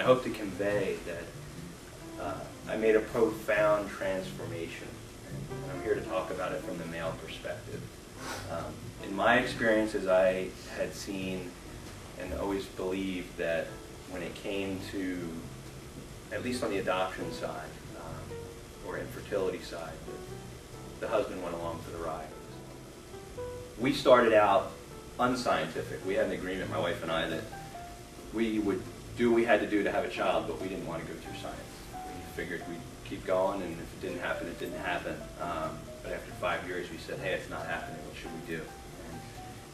I hope to convey that I made a profound transformation. And I'm here to talk about it from the male perspective. In my experiences, I had seen and always believed that when it came to, at least on the adoption side, or infertility side, the husband went along for the ride. We started out unscientific. We had an agreement, my wife and I, that we would do what we had to do to have a child, but we didn't want to go through science. We figured we'd keep going, and if it didn't happen, it didn't happen. But after 5 years, we said, hey, it's not happening. What should we do? And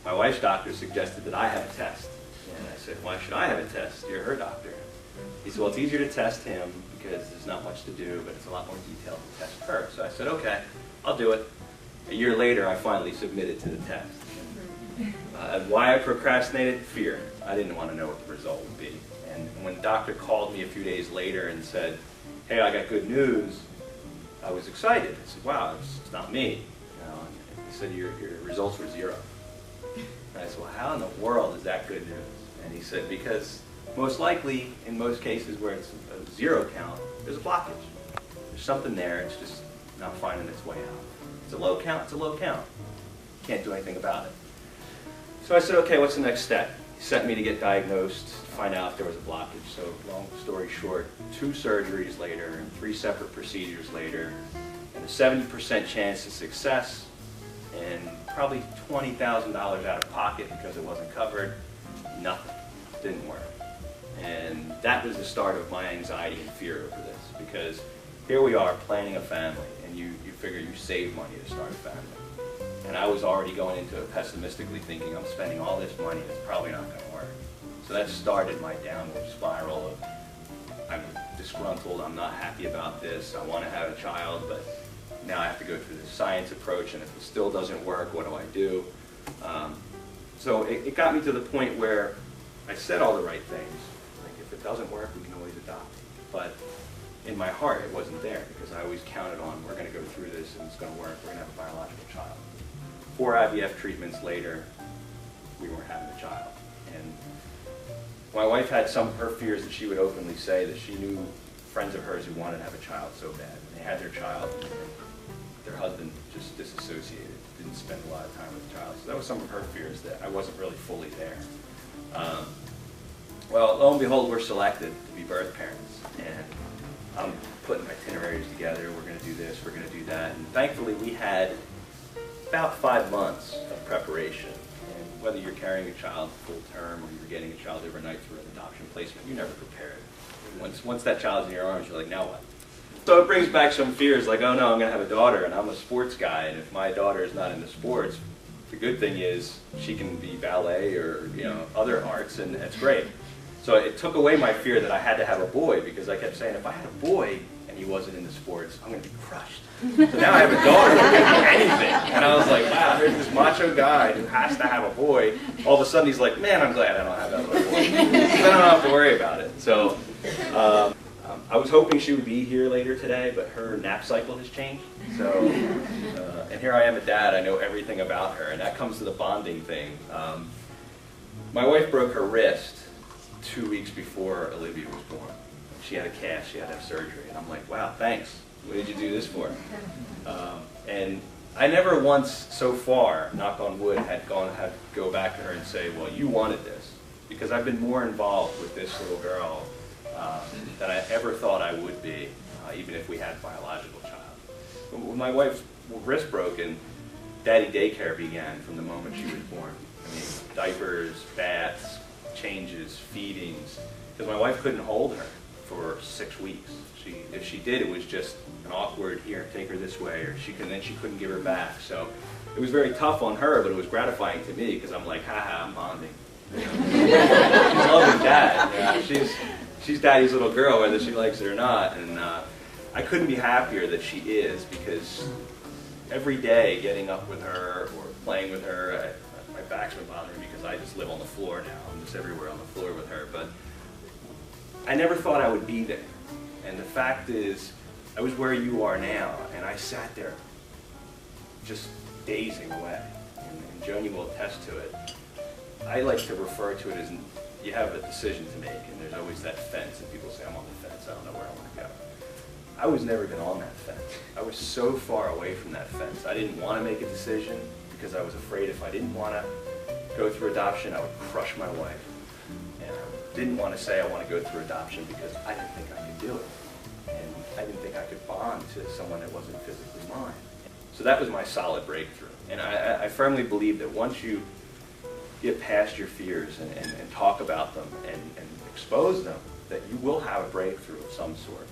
my wife's doctor suggested that I have a test. And I said, why should I have a test? You're her doctor. He said, well, it's easier to test him because there's not much to do, but it's a lot more detailed to test her. So I said, okay, I'll do it. A year later, I finally submitted to the test. Why I procrastinated? Fear. I didn't want to know what the result would be. And when the doctor called me a few days later and said, hey, I got good news, I was excited. I said, wow, it's not me. You know, and he said, your results were 0. And I said, well, how in the world is that good news? And he said, because most likely, in most cases where it's a 0 count, there's a blockage. There's something there, it's just not finding its way out. It's a low count, it's a low count. Can't do anything about it. So I said, okay, what's the next step? He sent me to get diagnosed, to find out if there was a blockage. So long story short, 2 surgeries later, and 3 separate procedures later, and a 70% chance of success, and probably $20,000 out of pocket because it wasn't covered. Nothing. Didn't work. And that was the start of my anxiety and fear over this, because here we are planning a family, and you figure you save money to start a family. And I was already going into it pessimistically thinking, I'm spending all this money, it's probably not going to work. So that started my downward spiral of, I'm disgruntled, I'm not happy about this, I want to have a child, but now I have to go through the science approach, and if it still doesn't work, what do I do? So it got me to the point where I said all the right things. Like, if it doesn't work, we can always adopt. But in my heart, it wasn't there, because I always counted on, we're going to go through this, and it's going to work, we're going to have a biological child. 4 IVF treatments later, we weren't having a child. And my wife had some of her fears that she would openly say that she knew friends of hers who wanted to have a child so bad. They had their child, and their husband just disassociated, didn't spend a lot of time with the child. So that was some of her fears, that I wasn't really fully there. Well, lo and behold, we're selected to be birth parents. And I'm putting itineraries together. We're going to do this, we're going to do that. And thankfully, we had about 5 months of preparation. And whether you're carrying a child full term or you're getting a child overnight through an adoption placement, you're never prepared. Once that child's in your arms, you're like, now what? So it brings back some fears, like, oh no, I'm going to have a daughter, and I'm a sports guy, and if my daughter is not into sports, the good thing is she can be ballet or other arts, and that's great. So it took away my fear that I had to have a boy, because I kept saying, if I had a boy and he wasn't into sports, I'm going to be crushed. So now I have a daughter who can do anything. And I was like, wow, there's this macho guy who has to have a boy. All of a sudden he's like, man, I'm glad I don't have that little boy. Because I don't have to worry about it. So I was hoping she would be here later today, but her nap cycle has changed. So, and here I am a dad, I know everything about her, and that comes to the bonding thing. My wife broke her wrist 2 weeks before Olivia was born. She had a cast, she had to have surgery, and I'm like, wow, thanks. What did you do this for? And I never once so far, knock on wood, had to go back to her and say, well, you wanted this. Because I've been more involved with this little girl than I ever thought I would be, even if we had a biological child. When my wife's wrist broken, daddy daycare began from the moment she was born. I mean, diapers, baths, changes, feedings, because my wife couldn't hold her for 6 weeks. If she did, it was just an awkward, here, take her this way, or then she couldn't give her back. So it was very tough on her, but it was gratifying to me, because I'm like, haha, I'm bonding. She's loving dad. She's daddy's little girl, whether she likes it or not. And I couldn't be happier that she is, because every day getting up with her or playing with her, my back's been bothering me because I just live on the floor now. I'm just everywhere on the floor with her. But I never thought I would be there. And the fact is, I was where you are now, and I sat there just dazing away. And Joni will attest to it. I like to refer to it as you have a decision to make, and there's always that fence, and people say, I'm on the fence, I don't know where I want to go. I was never even on that fence. I was so far away from that fence. I didn't want to make a decision because I was afraid if I didn't want to go through adoption, I would crush my wife. And I didn't want to say I want to go through adoption because I didn't think I could do it. And I didn't think I could bond to someone that wasn't physically mine. So that was my solid breakthrough. And I firmly believe that once you get past your fears and talk about them and expose them, that you will have a breakthrough of some sort.